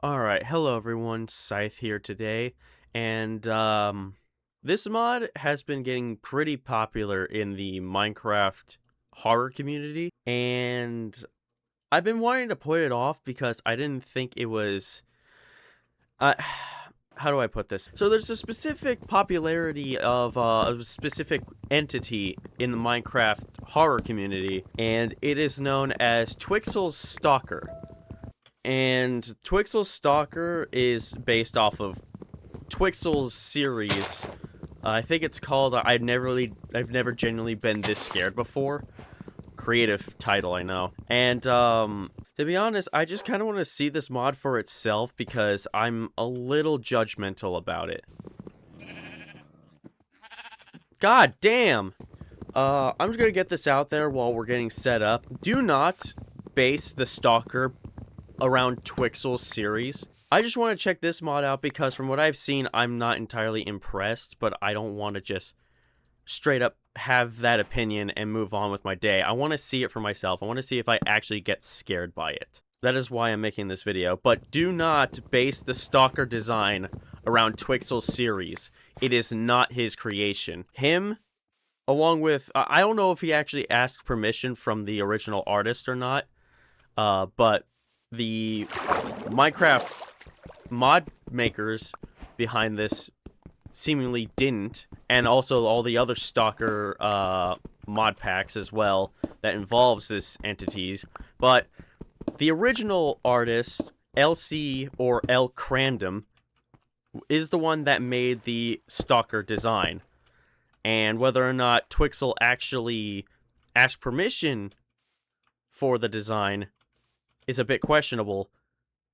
Alright, hello everyone, Scythe here today, and this mod has been getting pretty popular in the Minecraft horror community, and I've been wanting to put it off because I didn't think it was, uh, how do I put this? So there's a specific popularity of a specific entity in the Minecraft horror community, and it is known as Twixxel's Stalker. And Twixxel's Stalker is based off of Twixxel's series. I think it's called I've never genuinely been this scared before. Creative title, I know. And to be honest, I just kind of want to see this mod for itself because I'm a little judgmental about it. God damn! I'm just gonna get this out there while we're getting set up. Do not base the Stalker around Twixxel's series. I just want to check this mod out because from what I've seen, I'm not entirely impressed, but I don't want to just straight up have that opinion and move on with my day. I want to see it for myself. I want to see if I actually get scared by it. That is why I'm making this video, but do not base the Stalker design around Twixxel's series. It is not his creation. Him, along with, I don't know if he actually asked permission from the original artist or not, but the Minecraft mod makers behind this seemingly didn't, and also all the other Stalker mod packs as well that involves this entities. But the original artist, LC or L Crandom, is the one that made the Stalker design. And whether or not Twixxel actually asked permission for the design is a bit questionable,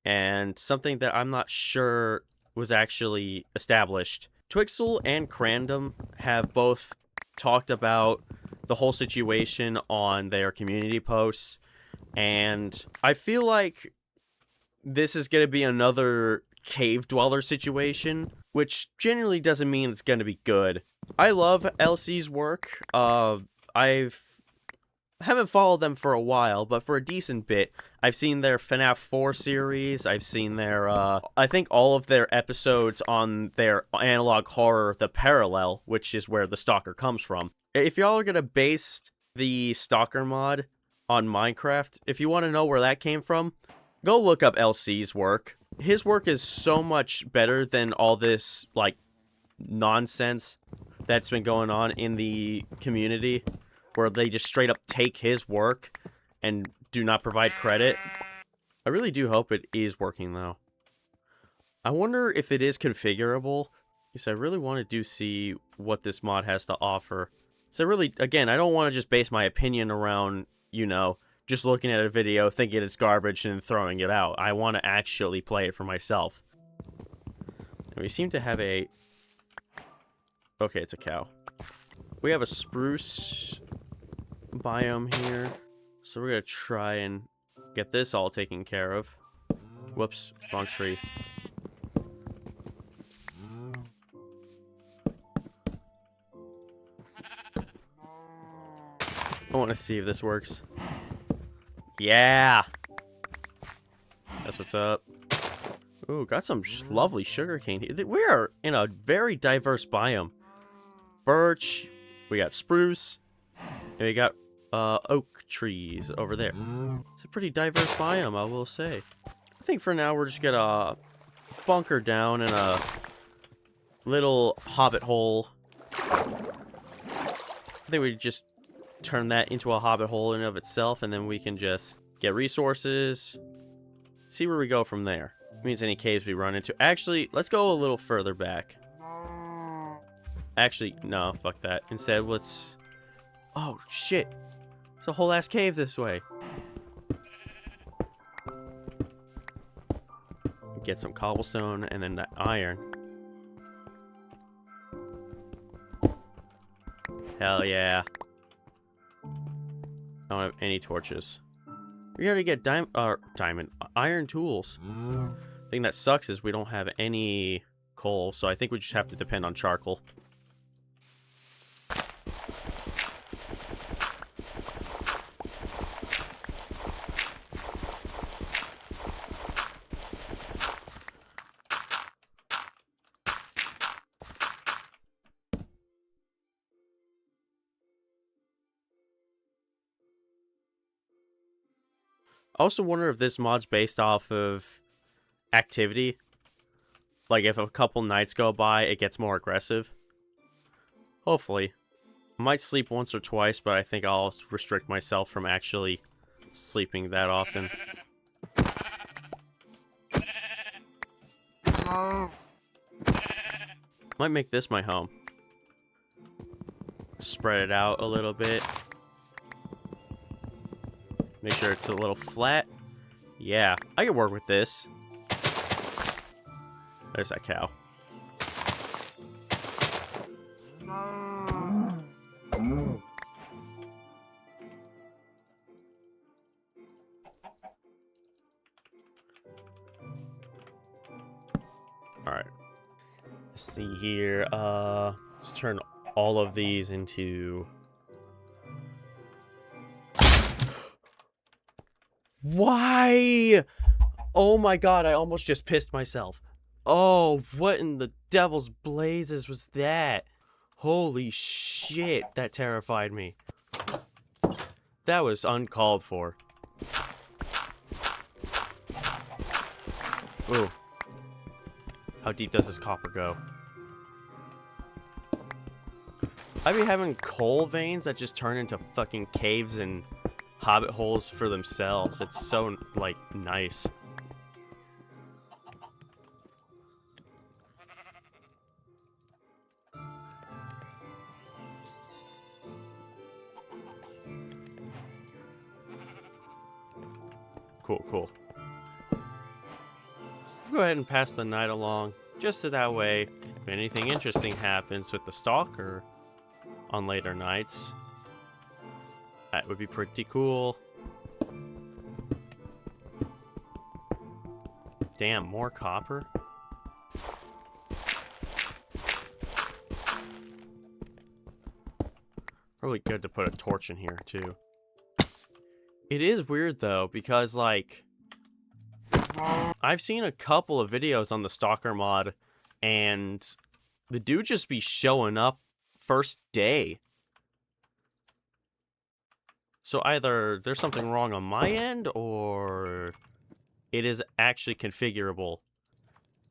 and something that I'm not sure was actually established. Twixxel and Crandom have both talked about the whole situation on their community posts, and I feel like this is going to be another cave dweller situation, which generally doesn't mean it's going to be good. I love LC's work. I haven't followed them for a while, but for a decent bit. I've seen their FNAF 4 series, I've seen their, I think all of their episodes on their analog horror, The Parallel, which is where the Stalker comes from. If y'all are gonna base the Stalker mod on Minecraft, if you want to know where that came from, go look up LC's work. His work is so much better than all this, like, nonsense that's been going on in the community, where they just straight up take his work and do not provide credit. I really do hope it is working, though. I wonder if it is configurable, because I really want to see what this mod has to offer. So really, again, I don't want to just base my opinion around, you know, just looking at a video, thinking it's garbage, and throwing it out. I want to actually play it for myself. And we seem to have a... Okay, it's a cow. We have a spruce biome here, so we're gonna try and get this all taken care of. Whoops, wrong tree. I want to see if this works. Yeah, that's what's up. Ooh, got some lovely sugarcane here. We are in a very diverse biome. Birch, we got spruce, and we got oak trees over there. It's a pretty diverse biome, I will say. I think for now we're just gonna bunker down in a little hobbit hole. I think we just turn that into a hobbit hole in and of itself, and then we can just get resources, see where we go from there. Means any caves we run into. Actually, let's go a little further back. Actually, no, fuck that. Instead, let's... Oh, shit. It's a whole ass cave this way. Get some cobblestone and then that iron. Hell yeah. I don't have any torches. We gotta get iron tools. The thing that sucks is we don't have any coal, so I think we just have to depend on charcoal. I also wonder if this mod's based off of activity. Like, if a couple nights go by, it gets more aggressive. Hopefully. I might sleep once or twice, but I think I'll restrict myself from actually sleeping that often. Might make this my home. Spread it out a little bit. Make sure it's a little flat. Yeah, I can work with this. There's that cow. Alright. Let's see here. Let's turn all of these into... Why? Oh my god, I almost just pissed myself. Oh, what in the devil's blazes was that? Holy shit, that terrified me. That was uncalled for. Ooh. How deep does this copper go? I be having coal veins that just turn into fucking caves and hobbit holes for themselves. It's so, like, nice. Cool, cool. Go ahead and pass the night along, just so that way, if anything interesting happens with the stalker on later nights, that would be pretty cool. Damn, more copper? Probably good to put a torch in here, too. It is weird, though, because, like, I've seen a couple of videos on the Stalker mod, and the dude just be showing up first day. So either there's something wrong on my end, or it is actually configurable,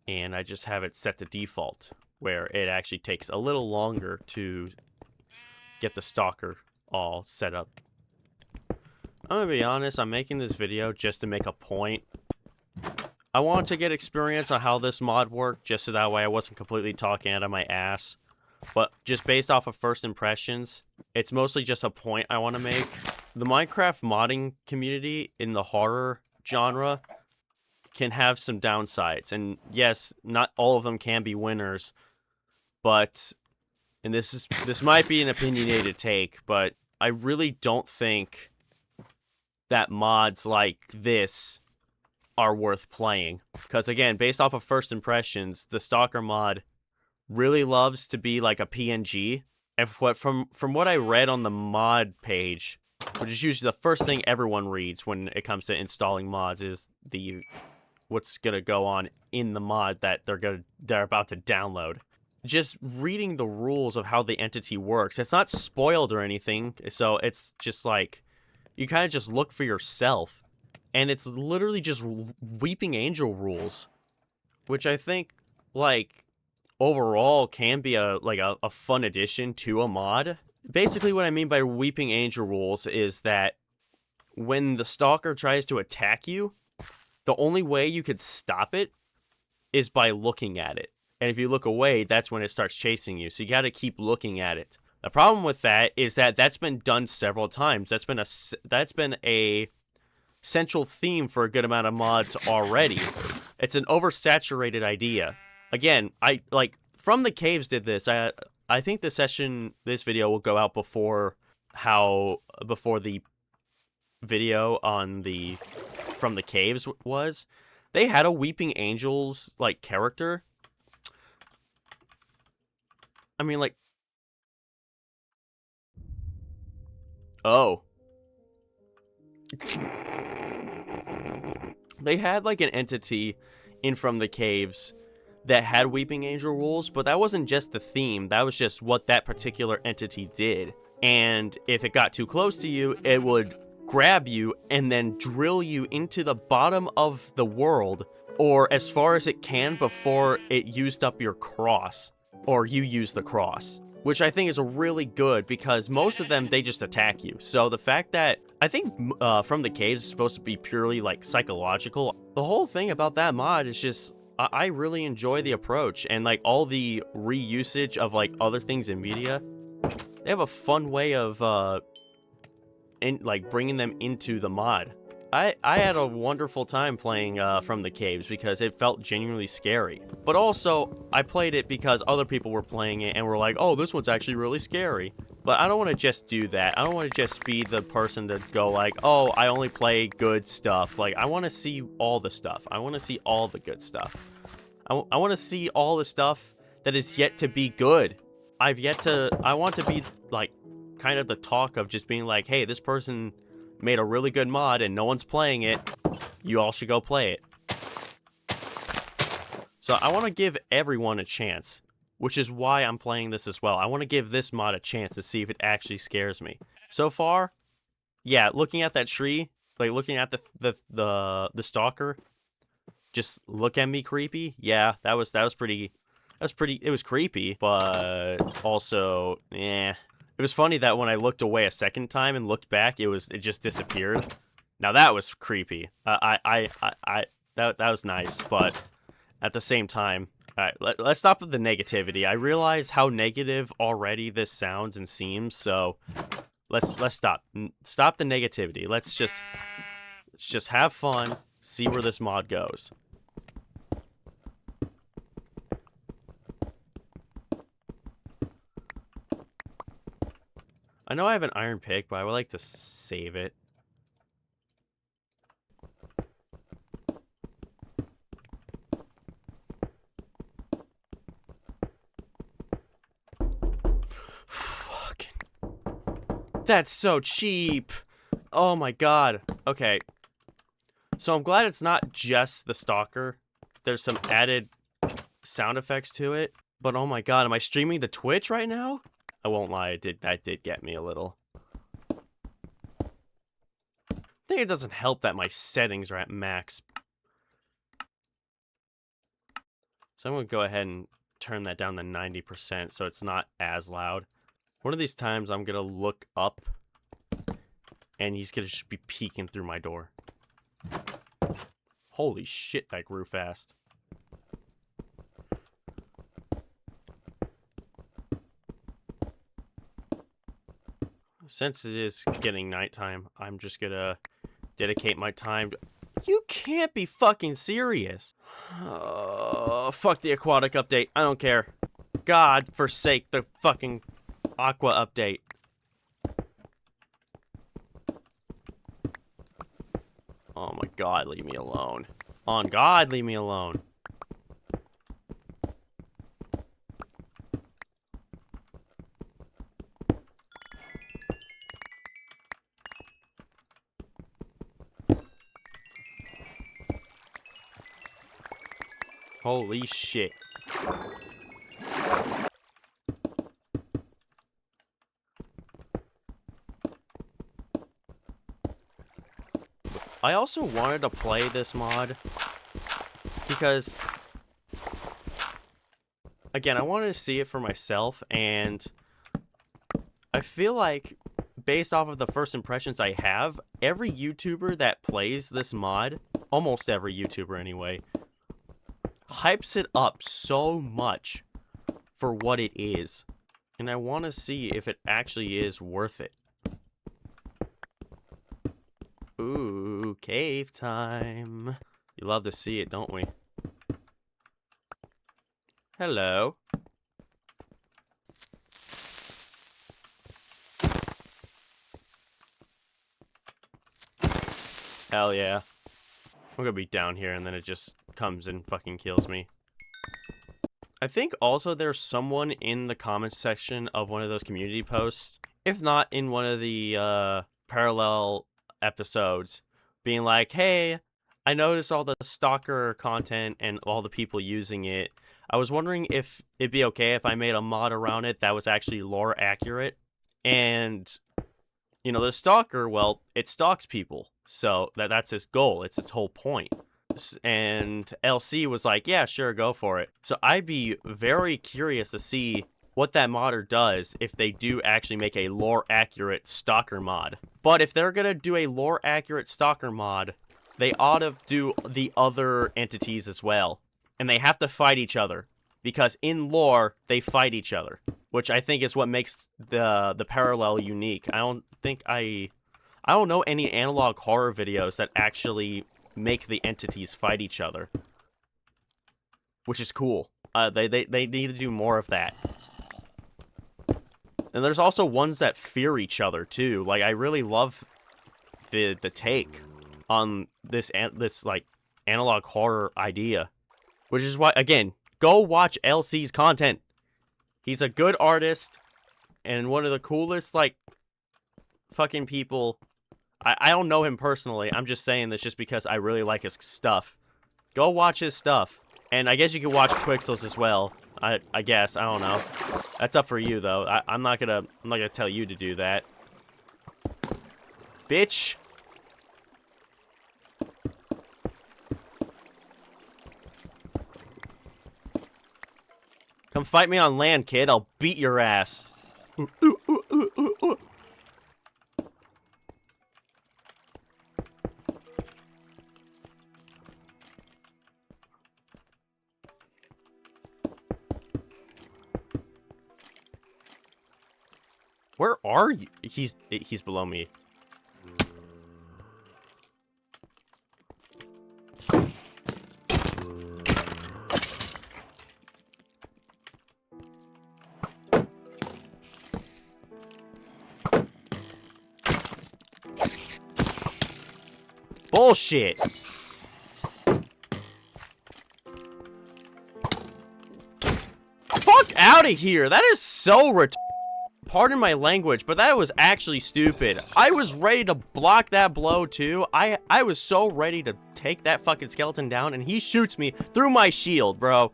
and I just have it set to default, where it actually takes a little longer to get the Stalker all set up. I'm gonna be honest, I'm making this video just to make a point. I wanted to get experience on how this mod worked, just so that way I wasn't completely talking out of my ass. But just based off of first impressions, it's mostly just a point I want to make. The Minecraft modding community in the horror genre can have some downsides. And yes, not all of them can be winners. But, and this might be an opinionated take, but I really don't think that mods like this are worth playing. Because again, based off of first impressions, the Stalker mod really loves to be like a PNG. And from what I read on the mod page, which is usually the first thing everyone reads when it comes to installing mods, is what's gonna go on in the mod that they're about to download. Just reading the rules of how the entity works, it's not spoiled or anything, so it's just like you kind of just look for yourself. And it's literally just Weeping Angel rules, which I think, like, overall can be a fun addition to a mod. Basically what I mean by Weeping Angel rules is that when the Stalker tries to attack you, the only way you could stop it is by looking at it. And if you look away, that's when it starts chasing you. So you gotta keep looking at it. The problem with that is that that's been done several times. That's been a central theme for a good amount of mods already. It's an oversaturated idea. Again, From the Caves did this. I think this video will go out before the video on the From the Caves was. They had a Weeping Angels like character. I mean, like, oh. They had like an entity in From the Caves that had Weeping Angel rules, but that wasn't just the theme. That was just what that particular entity did. And if it got too close to you, it would grab you and then drill you into the bottom of the world, or as far as it can before it used up your cross, or you use the cross, which I think is really good because most of them, they just attack you. So the fact that I think From the Caves is supposed to be purely like psychological, the whole thing about that mod is just, I really enjoy the approach and like all the reusage of like other things in media. They have a fun way of like bringing them into the mod. I had a wonderful time playing From the Caves because it felt genuinely scary. But also, I played it because other people were playing it and were like, oh, this one's actually really scary. But I don't want to just do that. I don't want to just be the person to go like, oh, I only play good stuff. Like, I want to see all the stuff. I want to see all the good stuff. I want to see all the stuff that is yet to be good. I want to be, like, kind of the talk of just being like, hey, this person made a really good mod and no one's playing it. You all should go play it. So I want to give everyone a chance, which is why I'm playing this as well. I want to give this mod a chance to see if it actually scares me. So far, yeah, looking at that tree, like looking at the stalker, just look at me creepy. Yeah, that was pretty, it was creepy, but also, yeah. It was funny that when I looked away a second time and looked back, it just disappeared. Now that was creepy. That was nice, but at the same time, all right, let's stop with the negativity. I realize how negative already this sounds and seems, so let's stop. Stop the negativity. Let's just have fun, see where this mod goes. I know I have an iron pick, but I would like to save it. Fucking. That's so cheap. Oh my god. Okay. So I'm glad it's not just the stalker. There's some added sound effects to it. But oh my god, am I streaming to Twitch right now? I won't lie, that did get me a little. I think it doesn't help that my settings are at max. So I'm going to go ahead and turn that down to 90% so it's not as loud. One of these times I'm going to look up and he's going to just be peeking through my door. Holy shit, that grew fast. Since it is getting nighttime, I'm just gonna dedicate my time to... You can't be fucking serious. Fuck the aquatic update. I don't care. God forsake the fucking aqua update. Oh my god, leave me alone. On God, leave me alone. Holy shit. I also wanted to play this mod because, again, I wanted to see it for myself, and I feel like, based off of the first impressions I have, every YouTuber that plays this mod, almost every YouTuber anyway, hypes it up so much for what it is, and I want to see if it actually is worth it. Ooh, cave time. You love to see it, don't we? Hello. Hell yeah. I'm gonna be down here and then it just comes and fucking kills me. I think also there's someone in the comments section of one of those community posts, if not in one of the parallel episodes, being like, hey, I noticed all the stalker content and all the people using it. I was wondering if it'd be okay if I made a mod around it that was actually lore accurate. And You know, the stalker, well, it stalks people. So that's his goal. It's his whole point. And LC was like, yeah, sure, go for it. So I'd be very curious to see what that modder does if they do actually make a lore-accurate stalker mod. But if they're gonna do a lore-accurate stalker mod, they ought to do the other entities as well. And they have to fight each other. Because in lore, they fight each other. Which I think is what makes the parallel unique. I don't know any analog horror videos that actually make the entities fight each other. Which is cool. They need to do more of that. And there's also ones that fear each other too. Like, I really love the take on this like analog horror idea. Which is why, again, go watch LC's content. He's a good artist and one of the coolest, like, fucking people. I don't know him personally. I'm just saying this just because I really like his stuff. Go watch his stuff. And I guess you can watch Twixxel's as well. I guess. I don't know. That's up for you, though. I'm not gonna tell you to do that. Bitch! Come fight me on land, kid. I'll beat your ass. Where are you? He's below me. Bullshit. Fuck out of here. That is so retarded. Pardon my language, but that was actually stupid. I was ready to block that blow too. I was so ready to take that fucking skeleton down, and he shoots me through my shield, bro.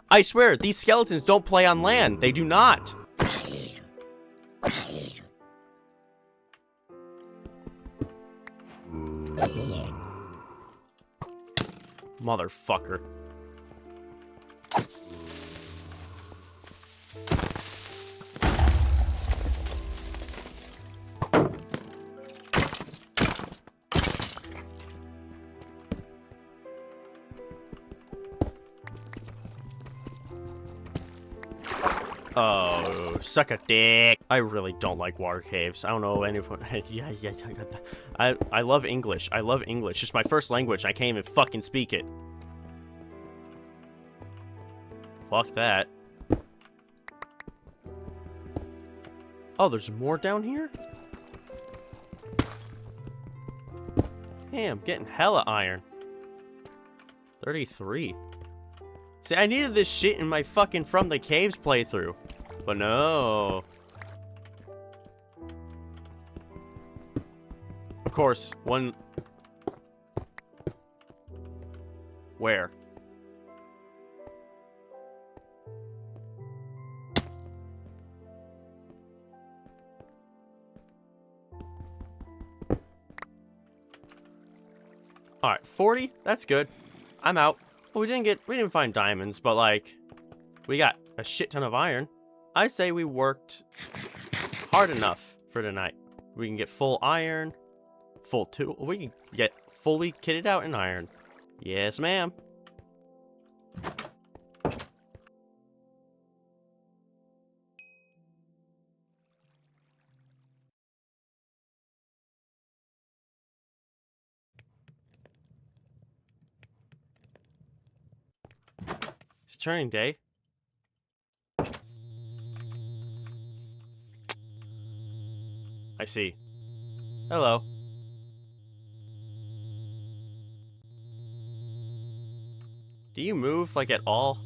I swear, these skeletons don't play on land. They do not. Motherfucker. Oh, suck a dick. I really don't like water caves. I don't know anyone. Yeah. I love English. I love English. It's my first language. I can't even fucking speak it. Fuck that. Oh, there's more down here? Damn, getting hella iron. 33. See, I needed this shit in my fucking From the Caves playthrough. But no. Of course, one... Where? Alright, 40? That's good. I'm out. Well, we didn't find diamonds, but like, we got a shit ton of iron. I say we worked hard enough for tonight. We can get full iron, full tool. We can get fully kitted out in iron. Yes, ma'am. It's turning day. I see. Hello. Do you move, like, at all?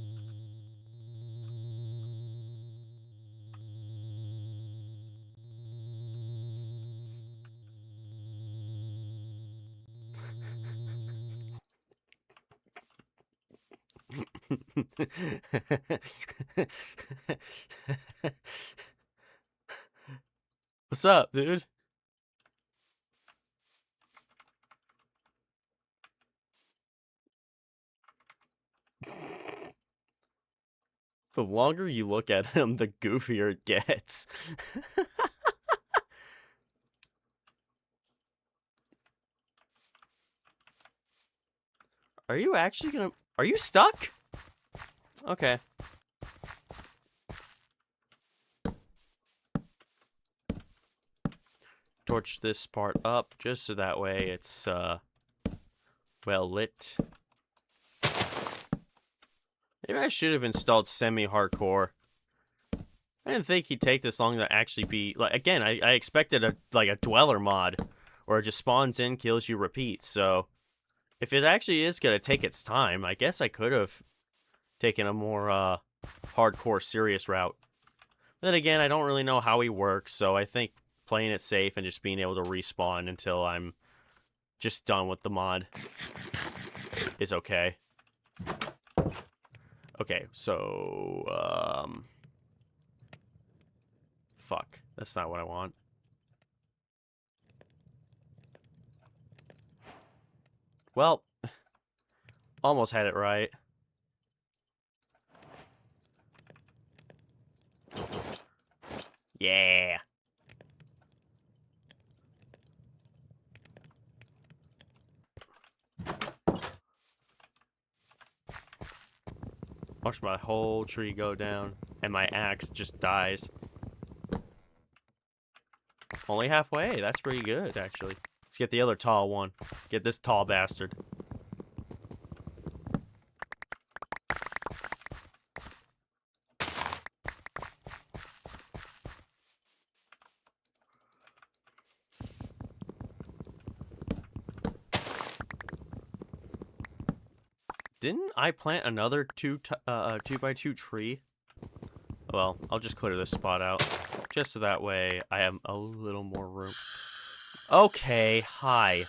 What's up, dude? The longer you look at him, the goofier it gets. Are you actually gonna... Are you stuck? Okay. Torch this part up just so that way it's, well lit. Maybe I should have installed semi-hardcore. I didn't think he'd take this long to actually be... Like, again, I expected a dweller mod, where it just spawns in, kills you, repeats. So, if it actually is going to take its time, I guess I could have taken a more hardcore, serious route. But then again, I don't really know how he works, so I think playing it safe and just being able to respawn until I'm just done with the mod is okay. Okay, so, fuck. That's not what I want. Well, almost had it right. Yeah. Watch my whole tree go down, and my axe just dies. Only halfway. That's pretty good, actually. Let's get the other tall one. Get this tall bastard. Didn't I plant another 2x2 tree? Well, I'll just clear this spot out. Just so that way I have a little more room. Okay, hi.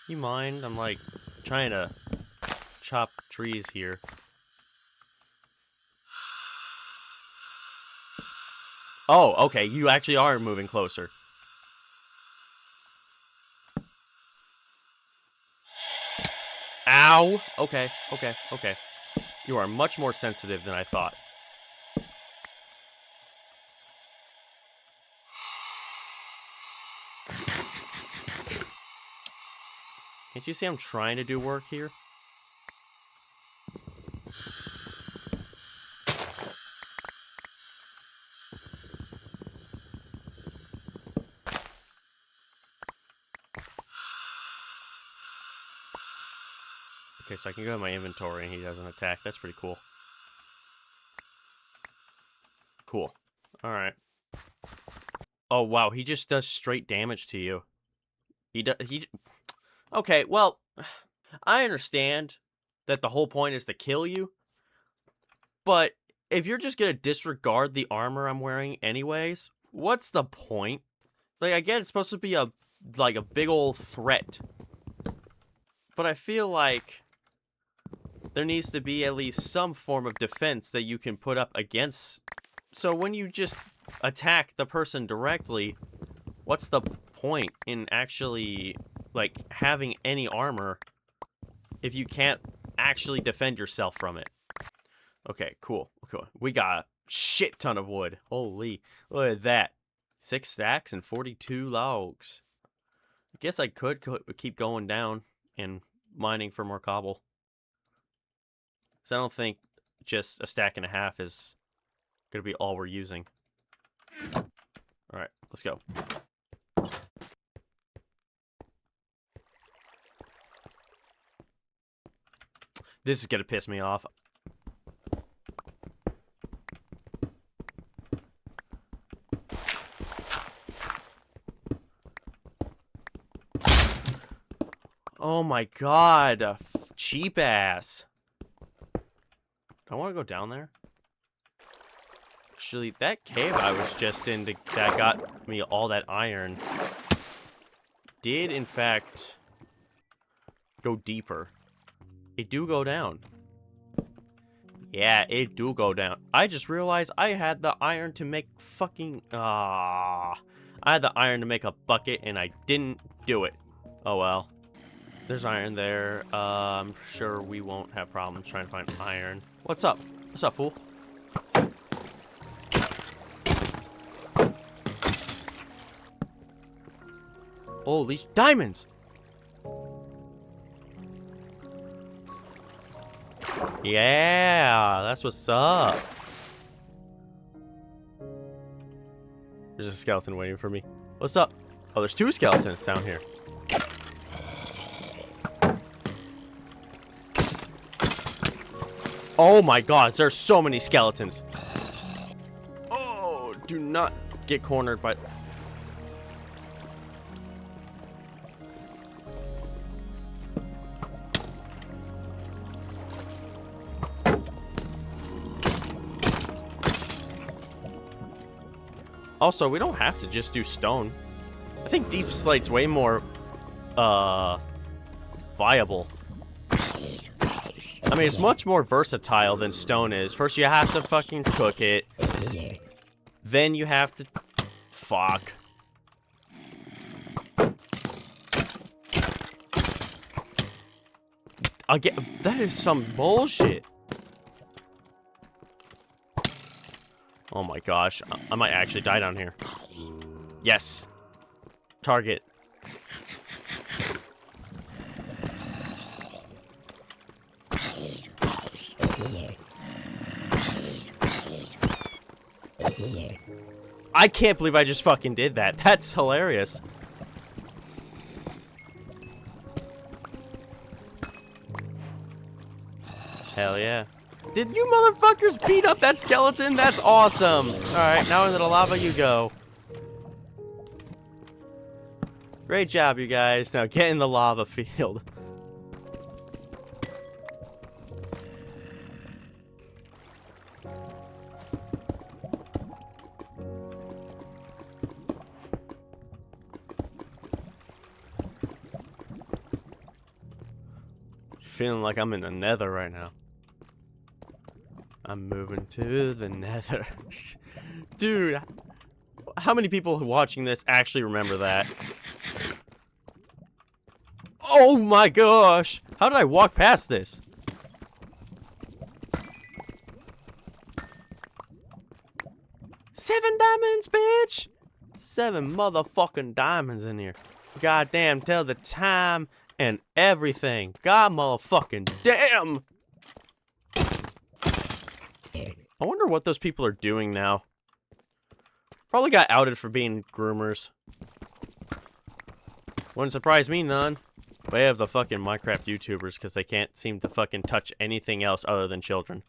You mind? I'm like trying to chop trees here. Oh, okay, you actually are moving closer. Ow! Okay, okay, okay. You are much more sensitive than I thought. Can't you see I'm trying to do work here? Okay, so I can go to my inventory and he doesn't attack. That's pretty cool. Cool. Alright. Oh, wow. He just does straight damage to you. Okay, well, I understand that the whole point is to kill you. But if you're just gonna disregard the armor I'm wearing anyways, what's the point? Like, I get it's supposed to be a big old threat. But I feel like there needs to be at least some form of defense that you can put up against. So when you just attack the person directly, what's the point in actually, like, having any armor if you can't actually defend yourself from it? Okay, cool. Cool. We got a shit ton of wood. Holy, look at that. 6 stacks and 42 logs. I guess I could keep going down and mining for more cobble. So I don't think just a stack and a half is going to be all we're using. Alright, let's go. This is going to piss me off. Oh my god, cheap ass. I want to go down there. Actually, that cave I was just in that got me all that iron did, in fact, go deeper. It do go down. Yeah, it do go down. I just realized I had the iron to make fucking... I had the iron to make a bucket, and I didn't do it. Oh well. There's iron there. I'm sure we won't have problems trying to find iron. What's up? What's up, fool? Holy diamonds! Yeah, that's what's up. There's a skeleton waiting for me. What's up? Oh, there's two skeletons down here. Oh my god, there's so many skeletons. Oh, do not get cornered by... Also, we don't have to just do stone. I think deep slate's way more, viable. I mean, it's much more versatile than stone is. First, you have to fucking cook it. Then you have to... Fuck. Again, that is some bullshit. Oh my gosh, I might actually die down here. Yes. Target. I can't believe I just fucking did that. That's hilarious. Hell yeah. Did you motherfuckers beat up that skeleton? That's awesome. Alright, now into the lava you go. Great job, you guys. Now get in the lava field. Feeling like I'm in the nether right now. I'm moving to the nether. Dude, how many people watching this actually remember that? Oh my gosh! How did I walk past this? Seven diamonds, bitch! 7 motherfucking diamonds in here. Goddamn, tell the time and everything. God motherfucking damn! I wonder what those people are doing now. Probably got outed for being groomers. Wouldn't surprise me none. Way of the fucking Minecraft YouTubers, because they can't seem to fucking touch anything else other than children.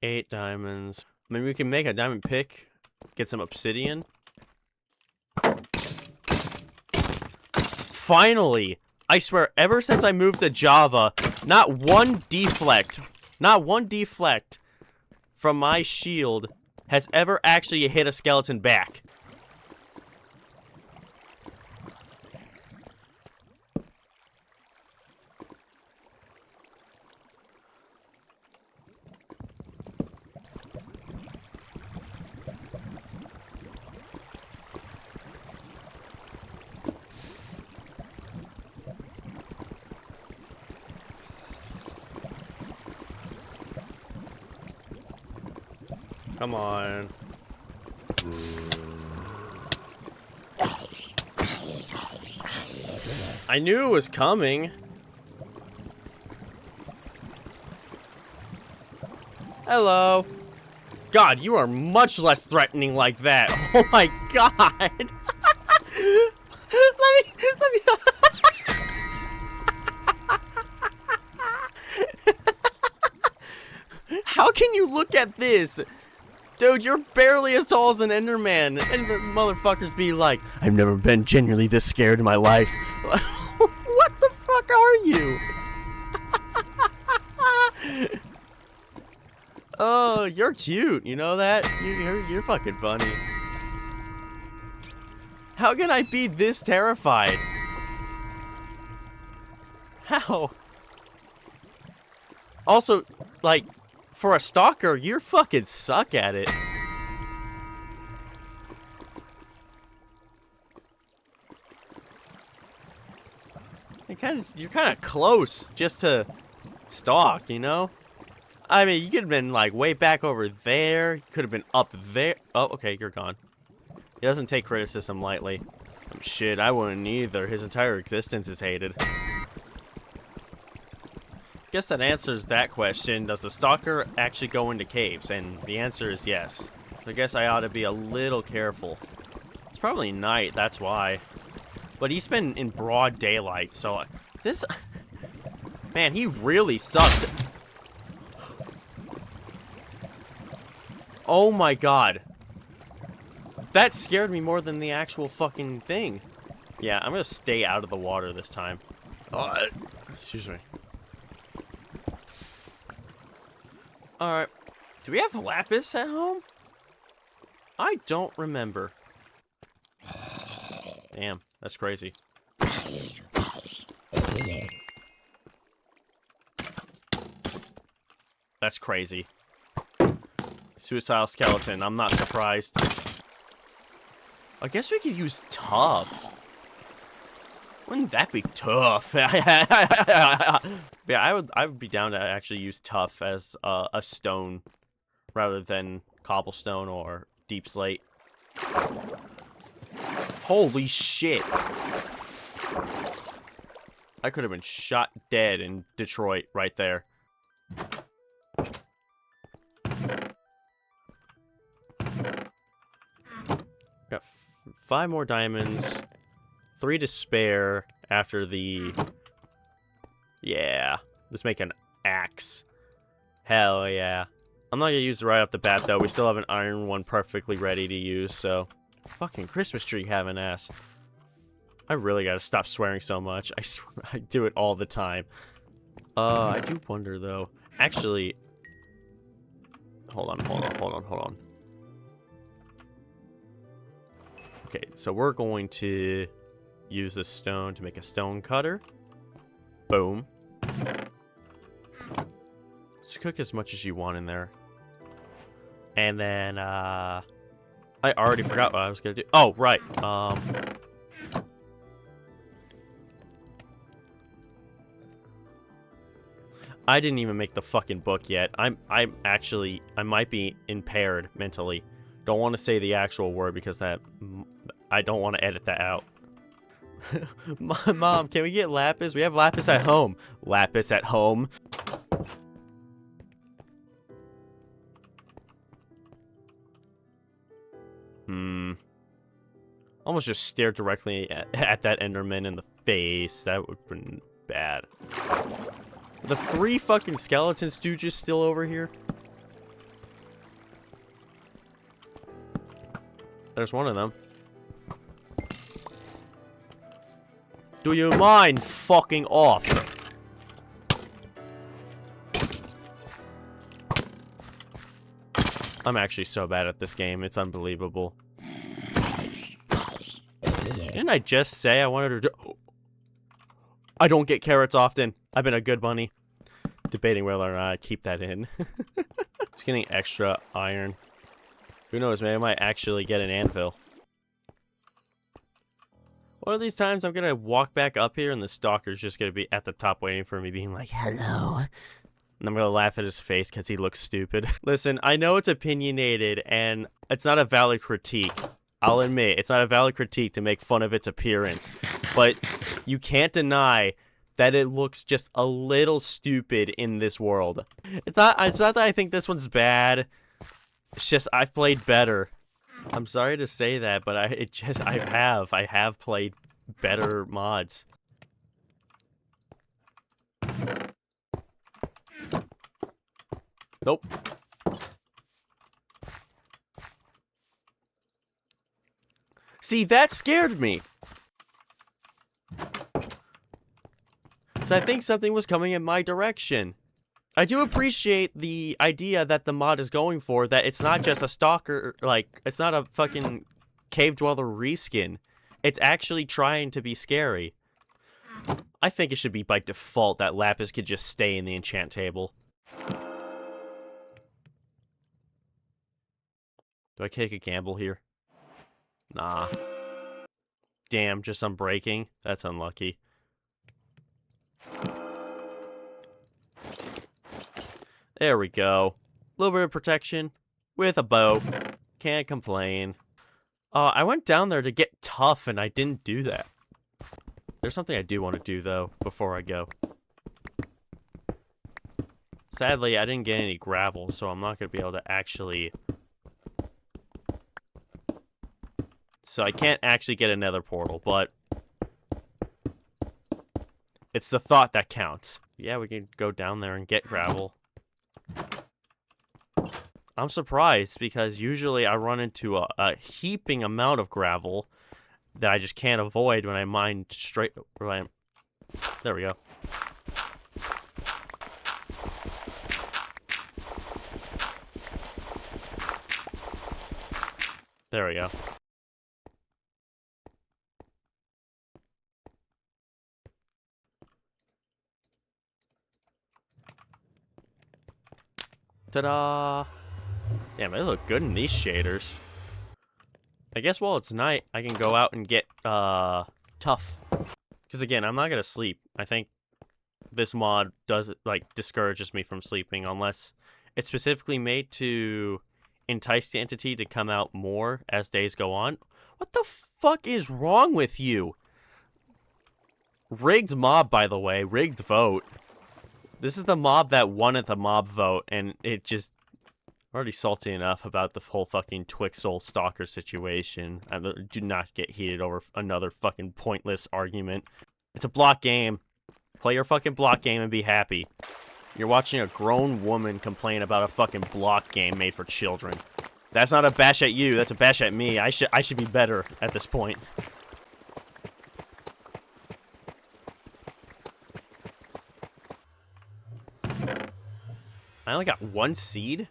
8 diamonds. Maybe we can make a diamond pick. Get some obsidian. Finally! I swear, ever since I moved to Java, not one deflect from my shield has ever actually hit a skeleton back. Come on. I knew it was coming. Hello. God, you are much less threatening like that. Oh my god. let me How can you look at this? Dude, you're barely as tall as an Enderman, and the motherfuckers be like, I've never been genuinely this scared in my life. What the fuck are you? Oh, you're cute, you know that? You're fucking funny. How can I be this terrified? How? Also, like, for a stalker, you fucking suck at it. You're kind of close just to stalk, you know? I mean, you could have been, like, way back over there. You could have been up there. Oh, okay, you're gone. He doesn't take criticism lightly. Shit, I wouldn't either. His entire existence is hated. Guess that answers that question. Does the stalker actually go into caves? And the answer is yes. I guess I ought to be a little careful. It's probably night, that's why. But he's been in broad daylight, so... This... Man, he really sucks. Oh my god. That scared me more than the actual fucking thing. Yeah, I'm gonna stay out of the water this time. Excuse me. Alright. Do we have lapis at home? I don't remember. Damn, that's crazy. That's crazy. Suicidal skeleton, I'm not surprised. I guess we could use tough. Wouldn't that be tough? Yeah, I would be down to actually use tough as a stone rather than cobblestone or deep slate. Holy shit. I could have been shot dead in Detroit right there. Got 5 more diamonds. 3 to spare after the... Yeah. Let's make an axe. Hell yeah. I'm not gonna use it right off the bat, though. We still have an iron one perfectly ready to use, so... Fucking Christmas tree having ass. I really gotta stop swearing so much. I swear, I do it all the time. I do wonder, though. Actually... Hold on. Okay, so we're going to use this stone to make a stone cutter. Boom. Just cook as much as you want in there. And then, I already forgot what I was gonna do. Oh, right. I didn't even make the fucking book yet. I might be impaired mentally. Don't want to say the actual word because I don't want to edit that out. Mom, can we get lapis? We have lapis at home. Lapis at home. Almost just stared directly at that Enderman in the face. That would have been bad. The 3 fucking skeleton stooges still over here. There's one of them. Do you mind fucking off? I'm actually so bad at this game. It's unbelievable. Didn't I just say I wanted to do... I don't get carrots often. I've been a good bunny. Debating whether or not I keep that in. Just getting extra iron. Who knows, man? I might actually get an anvil. One of these times I'm gonna walk back up here and the stalker's just gonna be at the top waiting for me, being like, hello. And I'm gonna laugh at his face because he looks stupid. Listen, I know it's opinionated and it's not a valid critique. I'll admit, it's not a valid critique to make fun of its appearance. But you can't deny that it looks just a little stupid in this world. It's not that I think this one's bad. It's just I've played better. I'm sorry to say that, but I have played better mods. Nope. See, that scared me. So I think something was coming in my direction. I do appreciate the idea that the mod is going for, that it's not just a stalker, like, it's not a fucking cave dweller reskin. It's actually trying to be scary. I think it should be by default that lapis could just stay in the enchant table. Do I take a gamble here? Nah. Damn, just unbreaking? That's unlucky. There we go. A little bit of protection with a bow. Can't complain. I went down there to get tough, and I didn't do that. There's something I do want to do, though, before I go. Sadly, I didn't get any gravel, so I'm not going to be able to actually... So I can't actually get another portal, but... It's the thought that counts. Yeah, we can go down there and get gravel. I'm surprised, because usually I run into a heaping amount of gravel that I just can't avoid when I mine straight... There we go. There we go. Ta-da! Damn, they look good in these shaders. I guess while it's night, I can go out and get, tough. Because again, I'm not gonna sleep. I think this mod does, like, discourages me from sleeping unless it's specifically made to entice the entity to come out more as days go on. What the fuck is wrong with you? Rigged mob, by the way. Rigged vote. This is the mob that won at the mob vote, and it just... I'm already salty enough about the whole fucking Twixxel stalker situation. I do not get heated over another fucking pointless argument. It's a block game. Play your fucking block game and be happy. You're watching a grown woman complain about a fucking block game made for children. That's not a bash at you, that's a bash at me. I should be better at this point. I only got one seed?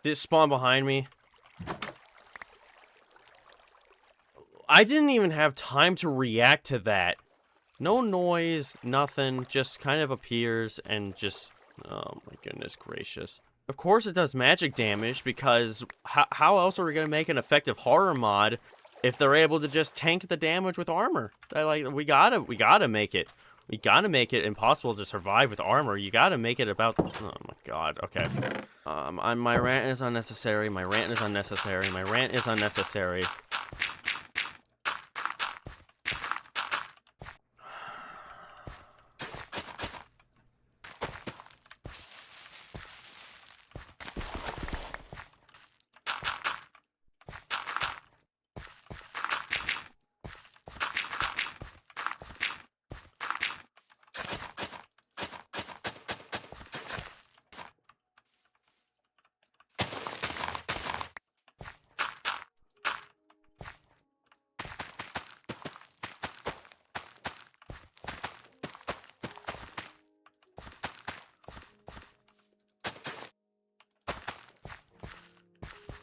Did it spawn behind me? I didn't even have time to react to that. No noise, nothing, just kind of appears and just... Oh my goodness gracious. Of course it does magic damage, because how else are we going to make an effective horror mod if they're able to just tank the damage with armor? We gotta make it. We gotta make it impossible to survive with armor. You gotta make it about... Oh my god, okay. My rant is unnecessary, my rant is unnecessary, my rant is unnecessary.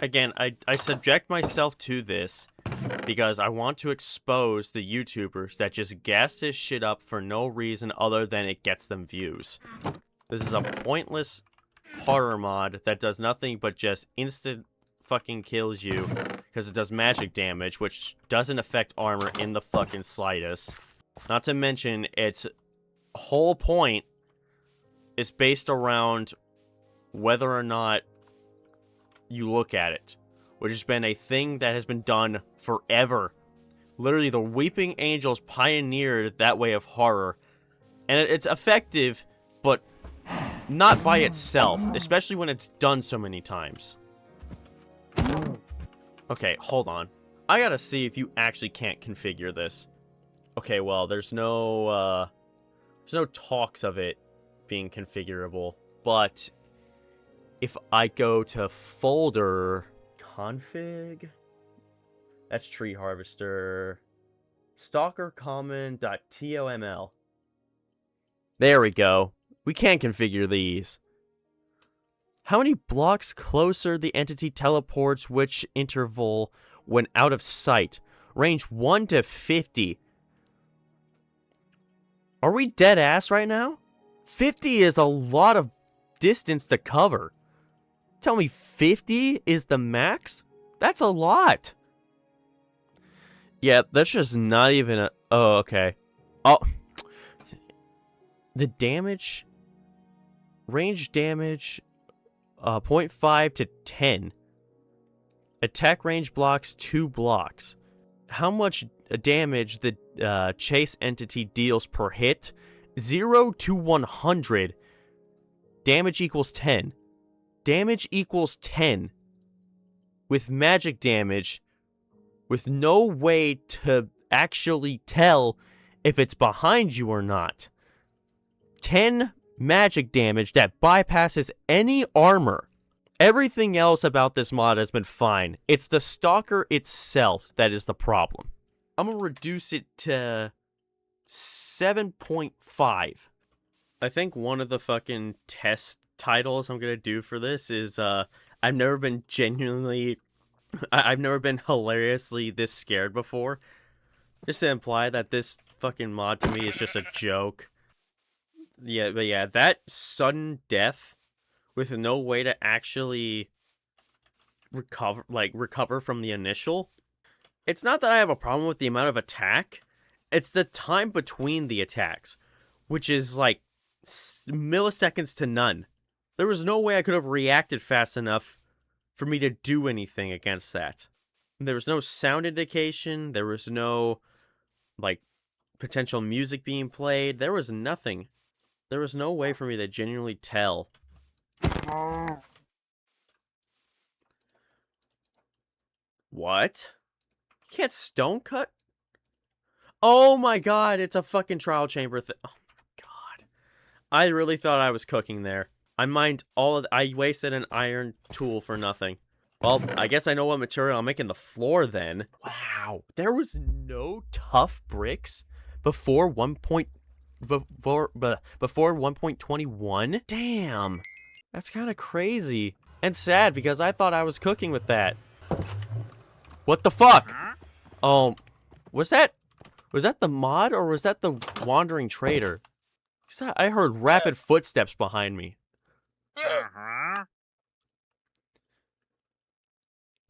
Again, I subject myself to this because I want to expose the YouTubers that just gas this shit up for no reason other than it gets them views. This is a pointless horror mod that does nothing but just instant fucking kills you because it does magic damage, which doesn't affect armor in the fucking slightest. Not to mention, its whole point is based around whether or not you look at it, which has been a thing that has been done forever. Literally, the Weeping Angels pioneered that way of horror, and it's effective, but not by itself, especially when it's done so many times. Okay, hold on. I gotta see if you actually can't configure this. Okay, well, there's no talks of it being configurable, but if I go to folder config, that's tree harvester, Stalkercommon.toml. There we go. We can configure these. How many blocks closer the entity teleports, which interval when out of sight? Range 1 to 50. Are we dead ass right now? 50 is a lot of distance to cover. Tell me 50 is the max? That's a lot. Yeah, that's just not even a... Oh, okay. Oh. The damage... Range damage... 0.5 to 10. Attack range blocks 2 blocks. How much damage the chase entity deals per hit? 0 to 100. Damage equals 10. Damage equals 10. With magic damage, with no way to actually tell if it's behind you or not. 10 magic damage that bypasses any armor. Everything else about this mod has been fine. It's the Stalker itself that is the problem. I'm gonna reduce it to 7.5. I think one of the fucking test titles I'm gonna do for this is I've never been hilariously this scared before. Just to imply that this fucking mod to me is just a joke. Yeah, but yeah, that sudden death with no way to actually recover from the initial. It's not that I have a problem with the amount of attack. It's the time between the attacks, which is like milliseconds to none. There was no way I could have reacted fast enough for me to do anything against that. There was no sound indication. There was no, like, potential music being played. There was nothing. There was no way for me to genuinely tell. What? You can't stone cut? Oh my god, it's a fucking trial chamber thing. Oh my god. I really thought I was cooking there. I wasted an iron tool for nothing. Well, I guess I know what material I'm making the floor then. Wow. There was no tough bricks before 1.21? Damn. That's kind of crazy. And sad because I thought I was cooking with that. What the fuck? Oh, was that the mod or was that the wandering trader? I heard rapid footsteps behind me. I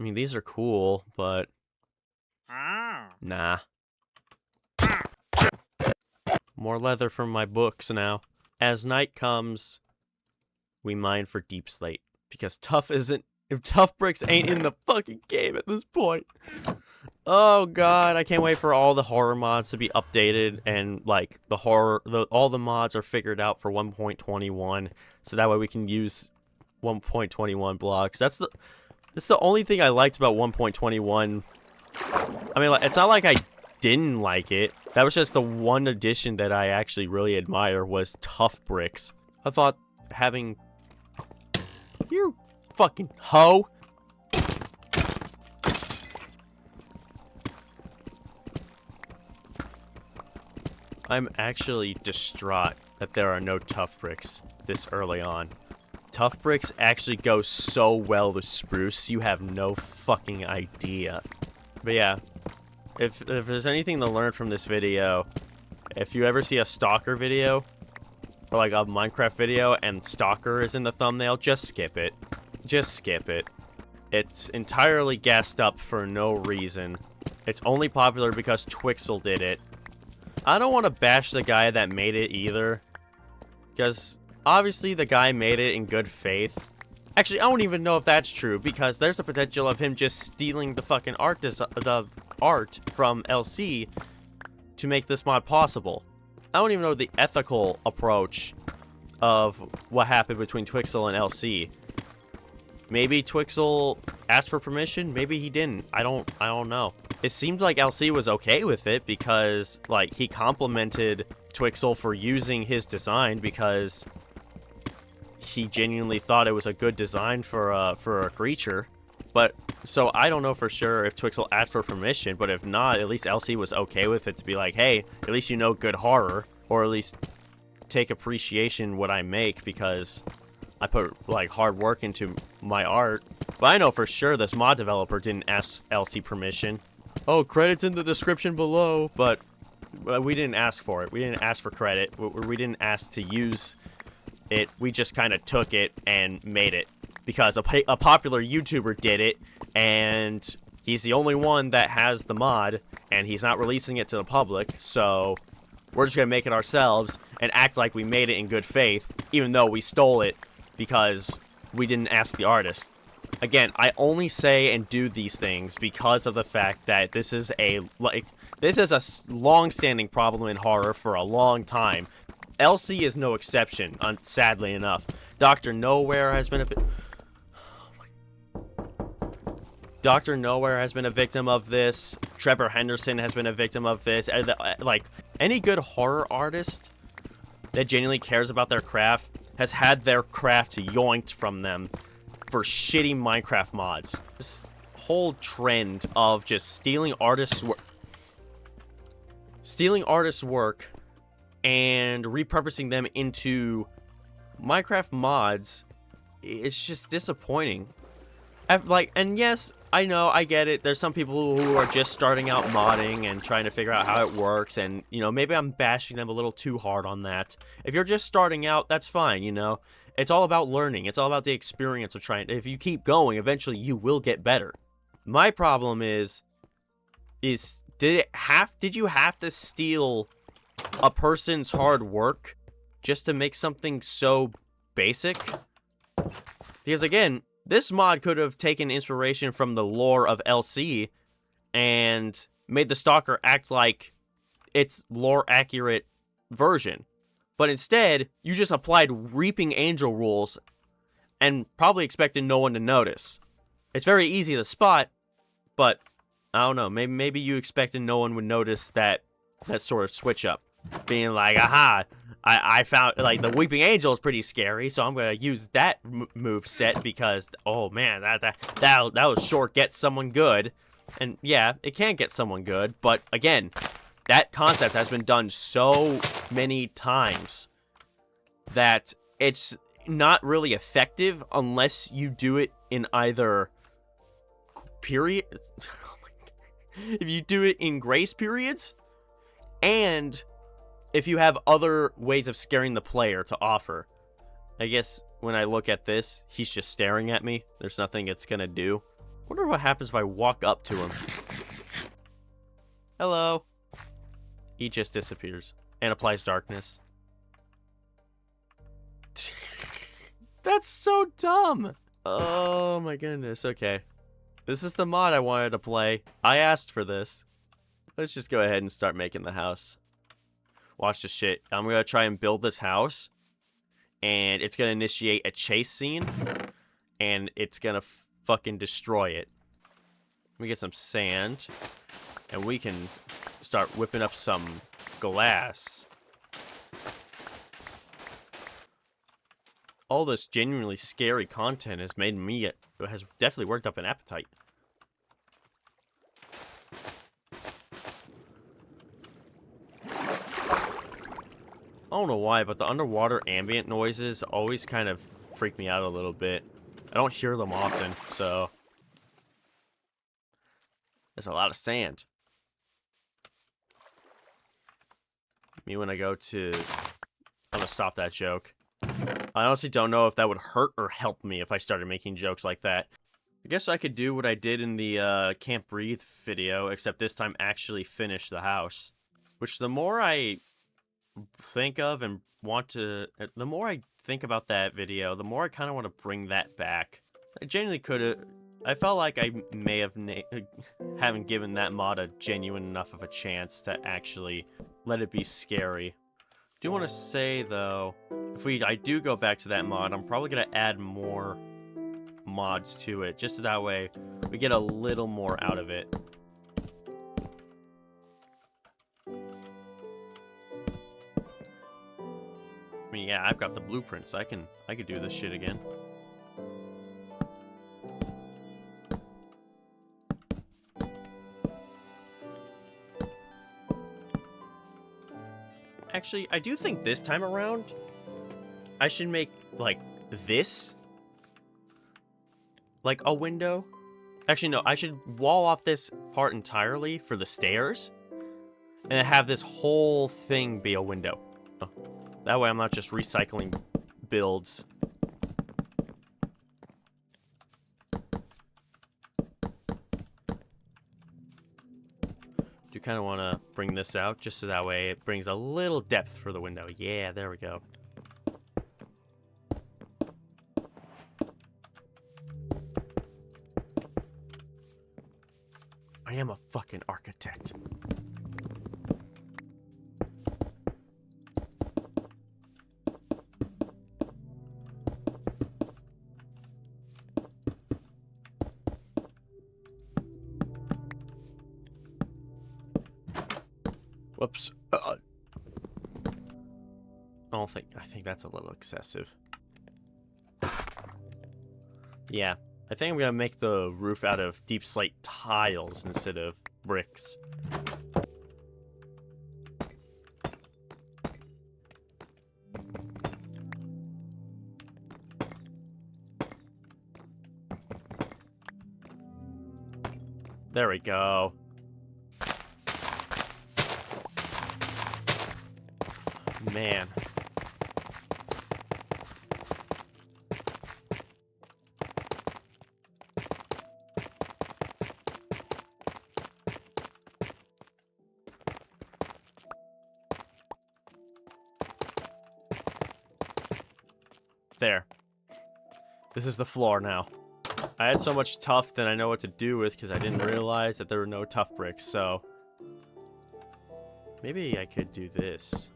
mean, these are cool, but nah. More leather from my books now. As night comes, we mine for deep slate because tough bricks ain't in the fucking game at this point. Oh god, I can't wait for all the horror mods to be updated and like all the mods are figured out for 1.21, so that way we can use 1.21 blocks. That's the only thing I liked about 1.21. I mean, like, it's not like I didn't like it. That was just the one addition that I actually really admire was tough bricks. I thought having... You fucking hoe. I'm actually distraught that there are no tough bricks this early on. Tough bricks actually go so well with spruce, you have no fucking idea. But yeah, if there's anything to learn from this video, if you ever see a Stalker video, or like a Minecraft video, and Stalker is in the thumbnail, just skip it. Just skip it. It's entirely gassed up for no reason. It's only popular because Twixxel did it. I don't want to bash the guy that made it either, because obviously the guy made it in good faith. Actually, I don't even know if that's true, because there's the potential of him just stealing the fucking art from LC to make this mod possible. I don't even know the ethical approach of what happened between Twixxel and LC. Maybe Twixxel asked for permission, maybe he didn't. I don't know. It seemed like LC was okay with it because, like, he complimented Twixxel for using his design because he genuinely thought it was a good design for a creature. But, so I don't know for sure if Twixxel asked for permission, but if not, at least LC was okay with it to be like, hey, at least you know good horror, or at least take appreciation what I make because I put, like, hard work into my art. But I know for sure this mod developer didn't ask LC permission. Oh, credits in the description below, but we didn't ask for it. We didn't ask for credit. We didn't ask to use it. We just kind of took it and made it. Because a popular YouTuber did it, and he's the only one that has the mod, and he's not releasing it to the public, so we're just going to make it ourselves and act like we made it in good faith, even though we stole it because we didn't ask the artist. Again, I only say and do these things because of the fact that this is a long-standing problem in horror for a long time. LC is no exception, sadly enough. Dr. Nowhere has been Dr. Nowhere has been a victim of this. Trevor Henderson has been a victim of this. Like, any good horror artist that genuinely cares about their craft has had their craft yoinked from them for shitty Minecraft mods. This whole trend of just stealing artists' work and repurposing them into Minecraft mods, it's just disappointing. And yes, I know, I get it. There's some people who are just starting out modding and trying to figure out how it works, and, you know, maybe I'm bashing them a little too hard on that. If you're just starting out, that's fine, you know. It's all about learning. It's all about the experience of trying. If you keep going, eventually you will get better. My problem is did you have to steal a person's hard work just to make something so basic? Because, again, this mod could have taken inspiration from the lore of LC and made the Stalker act like its lore-accurate version. But instead, you just applied Reaping Angel rules and probably expected no one to notice. It's very easy to spot, but I don't know. Maybe you expected no one would notice that sort of switch up. Being like, aha, I found, like, the Weeping Angel is pretty scary, so I'm going to use that move set because, oh man, that'll sure get someone good. And yeah, it can get someone good, but again, that concept has been done so many times that it's not really effective unless you do it in either period. If you do it in grace periods, and if you have other ways of scaring the player to offer. I guess when I look at this, he's just staring at me. There's nothing it's gonna do. I wonder what happens if I walk up to him. Hello. He just disappears and applies darkness. That's so dumb. Oh my goodness. Okay. This is the mod I wanted to play. I asked for this. Let's just go ahead and start making the house. Watch this shit. I'm going to try and build this house. And it's going to initiate a chase scene. And it's going to fucking destroy it. Let me get some sand. And we can start whipping up some glass. All this genuinely scary content has made me... has definitely worked up an appetite. I don't know why, but the underwater ambient noises always kind of freak me out a little bit. I don't hear them often, so... There's a lot of sand. Me when I go to... I'm gonna stop that joke. I honestly don't know if that would hurt or help me if I started making jokes like that. I guess I could do what I did in the Can't Breathe video, except this time actually finish the house. Which the more I think of and want to... The more I think about that video, the more I kind of want to bring that back. I genuinely could have... I felt like I may have haven't given that mod a genuine enough of a chance to actually let it be scary. I do want to say, though, if I do go back to that mod, I'm probably going to add more mods to it, just so that way we get a little more out of it. I mean, yeah, I've got the blueprints. I could do this shit again. Actually, I do think this time around, I should make, like, this, like, a window. Actually, no, I should wall off this part entirely for the stairs, and have this whole thing be a window. That way I'm not just recycling builds. Do kind of want to bring this out just so that way it brings a little depth for the window. Yeah, there we go. I am a fucking architect. Whoops. I think that's a little excessive. Yeah. I think I'm gonna make the roof out of deep slate tiles instead of bricks. There we go. Man. There. This is the floor now. I had so much tuff that I know what to do with because I didn't realize that there were no tuff bricks, so maybe I could do this.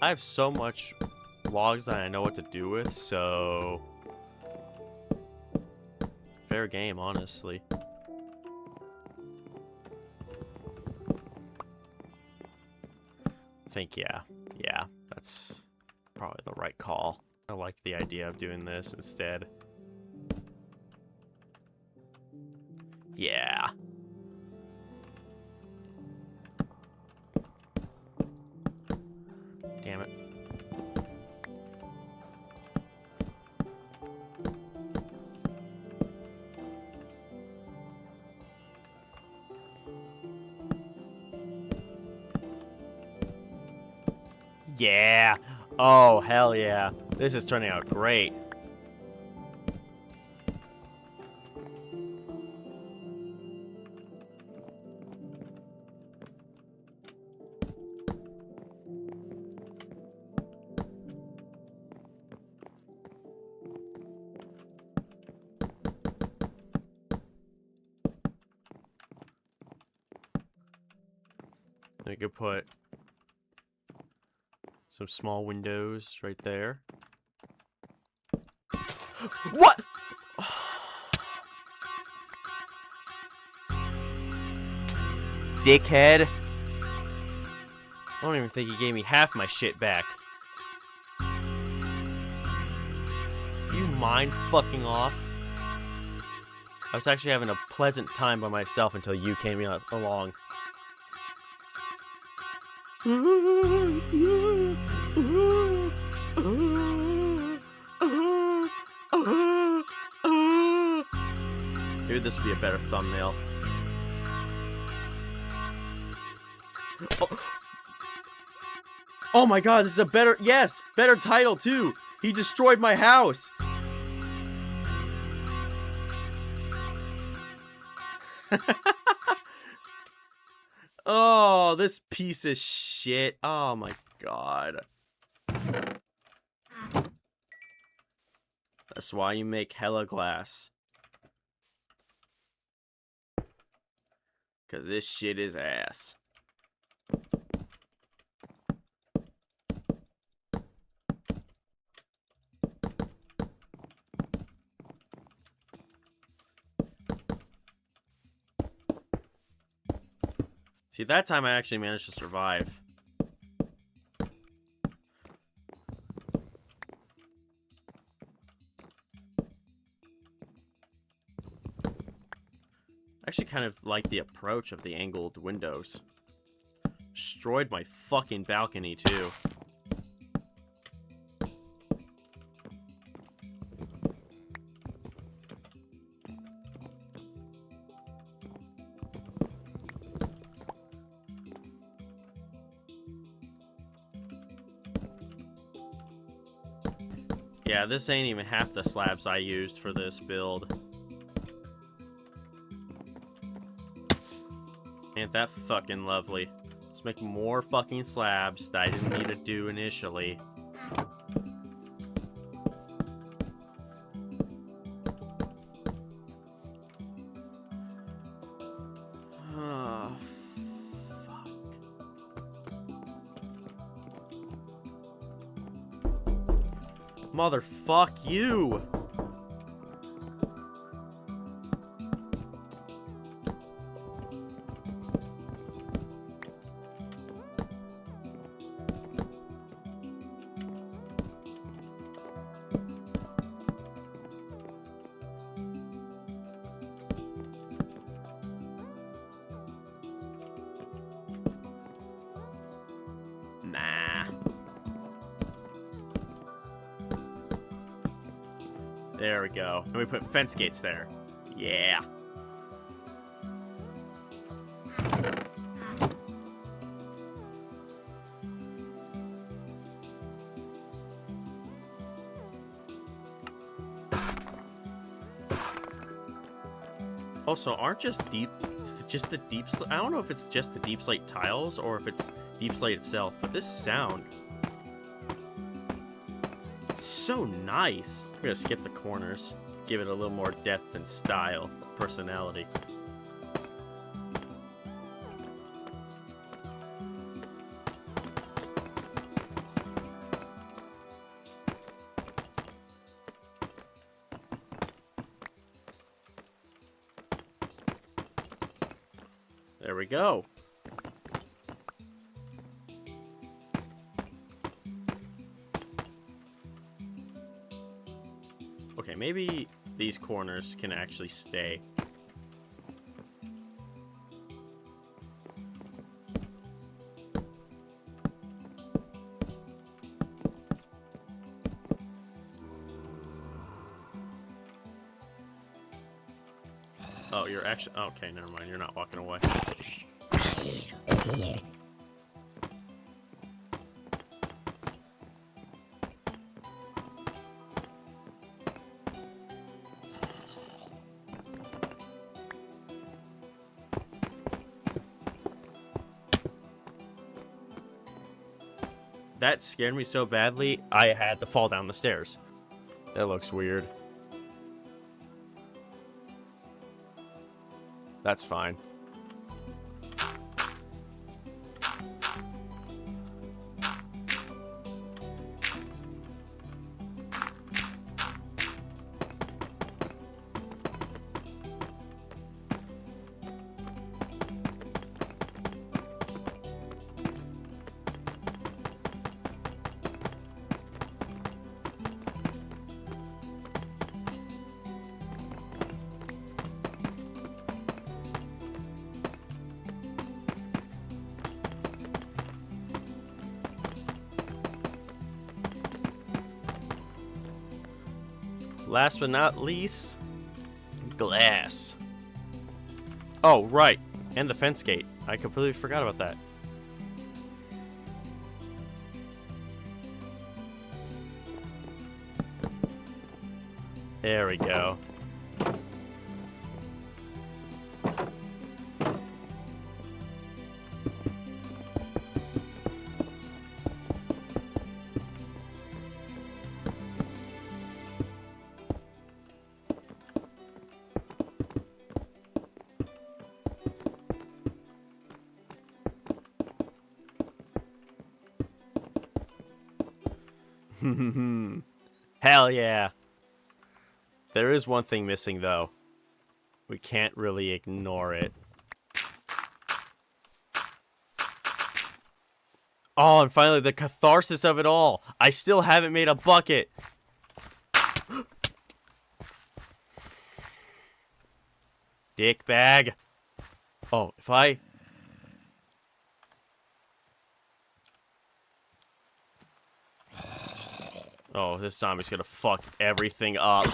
I have so much logs that I know what to do with, so fair game, honestly. I think, yeah, that's probably the right call. I like the idea of doing this instead. Yeah. Damn it. Yeah. Oh, hell yeah. This is turning out great. We could put some small windows right there. What? Dickhead. I don't even think he gave me half my shit back. You mind fucking off? I was actually having a pleasant time by myself until you came along. Maybe this would be a better thumbnail. Oh my god, this is a better, yes, better title too. He destroyed my house. Oh, this piece of shit. Oh my god. That's why you make hella glass. Cause this shit is ass. See, that time I actually managed to survive. I actually kind of like the approach of the angled windows. Destroyed my fucking balcony, too. Yeah, this ain't even half the slabs I used for this build. Ain't that fucking lovely. Let's make more fucking slabs that I didn't need to do initially. Oh, fuck. Motherfuck you! Nah. There we go. And we put fence gates there. Yeah. Also, aren't just the deep slate? I don't know if it's just the deep slate tiles or if it's deep slate itself, but this sound, so nice. We're gonna skip the corners, give it a little more depth and style, personality. There we go. Okay, maybe these corners can actually stay. Oh, you're actually... Okay, never mind. You're not walking away. That scared me so badly, I had to fall down the stairs. That looks weird. That's fine. Last but not least, glass. Oh, right. And the fence gate. I completely forgot about that. There we go. Hell yeah. There is one thing missing, though. We can't really ignore it. Oh, and finally, the catharsis of it all. I still haven't made a bucket. Dick bag. Oh, if I... Oh, this zombie's gonna fuck everything up.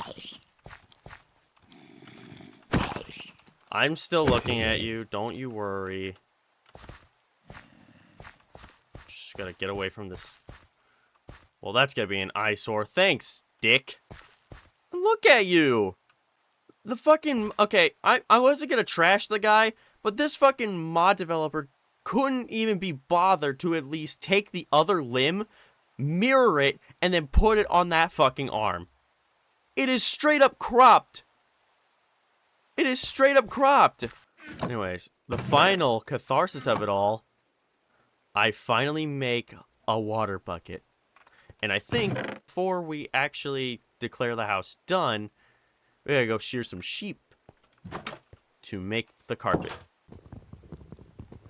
I'm still looking at you. Don't you worry. Just gotta get away from this. Well, that's gonna be an eyesore. Thanks, dick. Look at you. The fucking... Okay, I wasn't gonna trash the guy, but this fucking mod developer couldn't even be bothered to at least take the other limb, mirror it, and then put it on that fucking arm. It is straight up cropped. It is straight up cropped. Anyways, the final catharsis of it all, I finally make a water bucket. And I think before we actually declare the house done, we gotta go shear some sheep to make the carpet.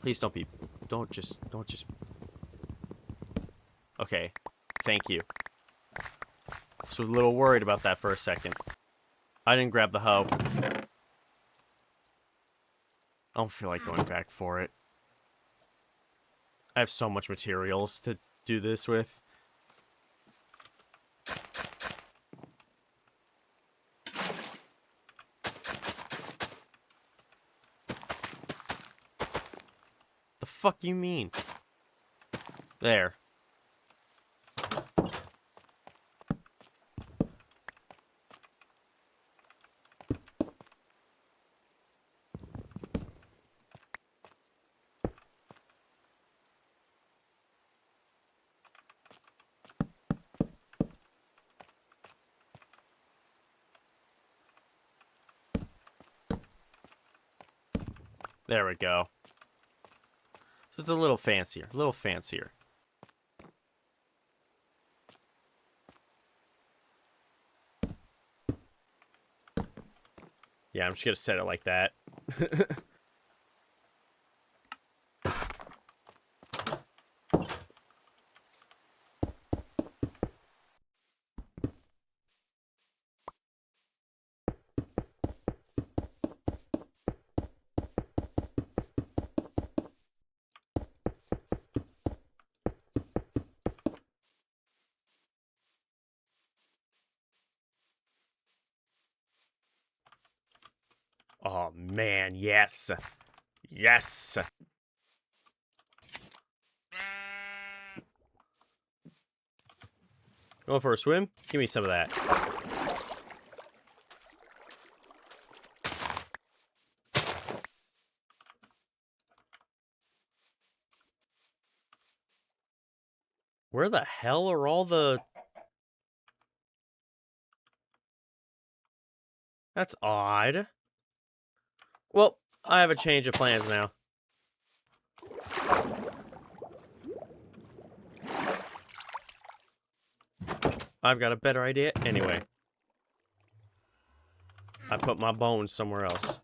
Please don't just. Okay, thank you. So a little worried about that for a second. I didn't grab the hoe. I don't feel like going back for it. I have so much materials to do this with. The fuck you mean? There. There we go. Just a little fancier. A little fancier. Yeah, I'm just gonna set it like that. Oh, man, yes. Yes. Going for a swim? Give me some of that. Where the hell are all the... That's odd. Well, I have a change of plans now. I've got a better idea anyway. I put my bones somewhere else.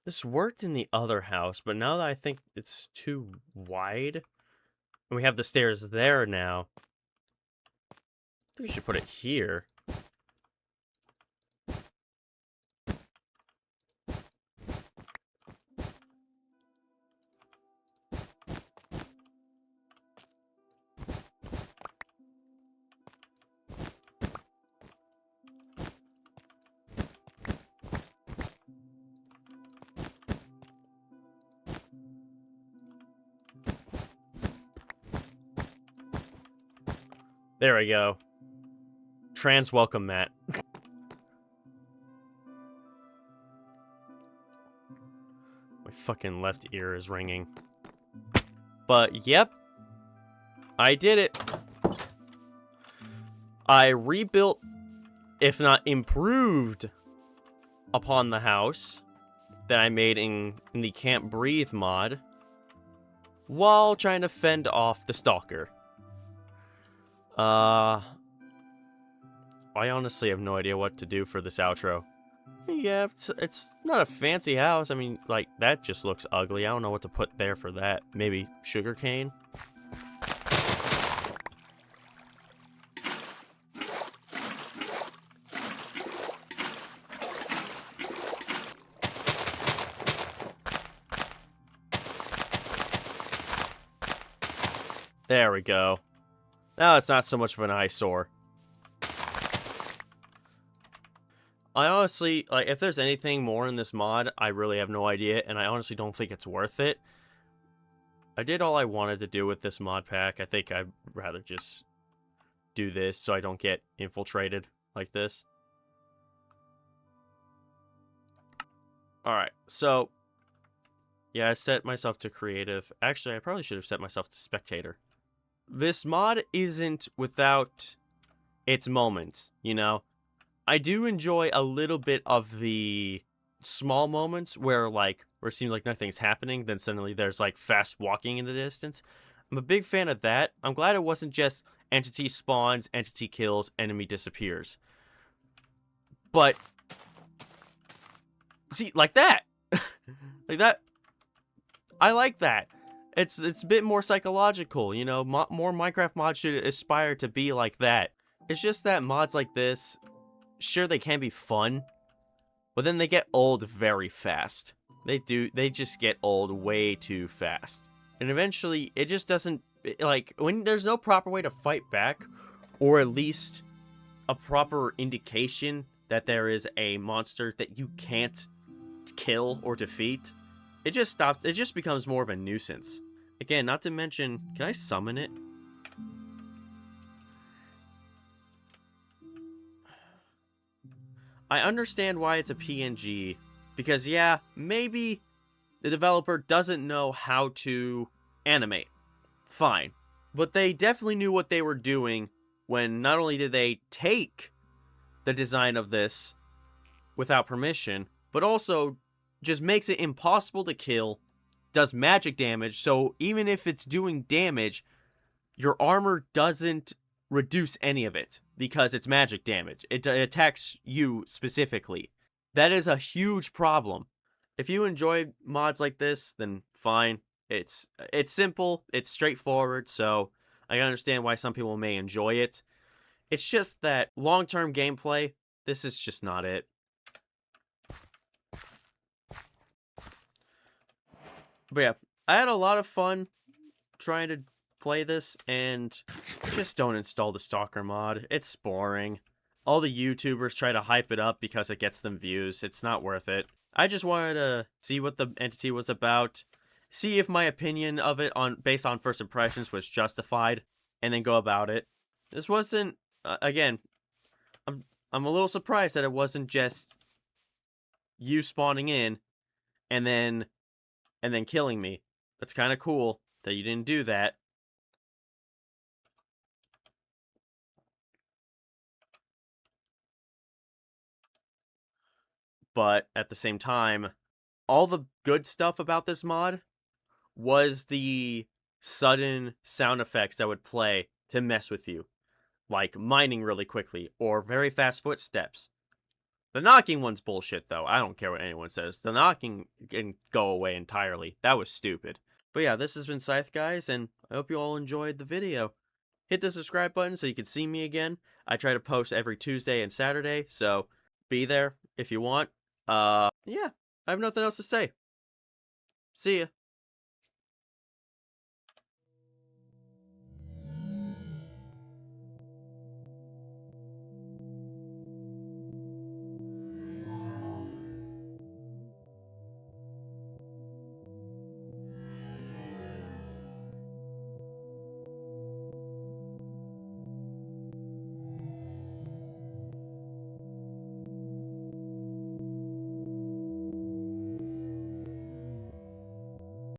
This worked in the other house, but now that I think it's too wide, and we have the stairs there now, I think we should put it here. There we go. Trans welcome mat. My fucking left ear is ringing. But, yep. I did it. I rebuilt, if not improved, upon the house. that I made in the Can't Breathe mod while trying to fend off the stalker. I honestly have no idea what to do for this outro. Yeah, it's not a fancy house. I mean, like, that just looks ugly. I don't know what to put there for that. Maybe sugarcane? There we go. Now it's not so much of an eyesore. I honestly, like, if there's anything more in this mod, I really have no idea, and I honestly don't think it's worth it. I did all I wanted to do with this mod pack. I think I'd rather just do this so I don't get infiltrated like this. Alright, so, yeah, I set myself to creative. Actually, I probably should have set myself to spectator. This mod isn't without its moments, you know? I do enjoy a little bit of the small moments where it seems like nothing's happening, then suddenly there's like fast walking in the distance. I'm a big fan of that. I'm glad it wasn't just entity spawns, entity kills, enemy disappears. But see, like that. Like that. I like that. It's a bit more psychological, you know? More Minecraft mods should aspire to be like that. It's just that mods like this, sure, they can be fun, but then they get old very fast. They just get old way too fast. And eventually, it just doesn't, like, when there's no proper way to fight back, or at least a proper indication that there is a monster that you can't kill or defeat, it just stops, it just becomes more of a nuisance. Again, not to mention, can I summon it? I understand why it's a PNG, because yeah, maybe the developer doesn't know how to animate. Fine. But they definitely knew what they were doing when not only did they take the design of this without permission, but also just makes it impossible to kill, does magic damage, so even if it's doing damage, your armor doesn't reduce any of it because it's magic damage. It attacks you specifically. That is a huge problem. If you enjoy mods like this, then fine. It's simple, it's straightforward, so I understand why some people may enjoy it. It's just that long-term gameplay, this is just not it. But yeah, I had a lot of fun trying to play this, and just don't install the Stalker mod. It's boring. All the YouTubers try to hype it up because it gets them views. It's not worth it. I just wanted to see what the entity was about, see if my opinion of it based on first impressions was justified, and then go about it. This wasn't, again, I'm a little surprised that it wasn't just you spawning in and then killing me. That's kind of cool that you didn't do that. But at the same time, all the good stuff about this mod was the sudden sound effects that would play to mess with you. Like mining really quickly, or very fast footsteps. The knocking one's bullshit, though. I don't care what anyone says. The knocking can go away entirely. That was stupid. But yeah, this has been Scythe, guys, and I hope you all enjoyed the video. Hit the subscribe button so you can see me again. I try to post every Tuesday and Saturday, so be there if you want. Yeah, I have nothing else to say. See ya.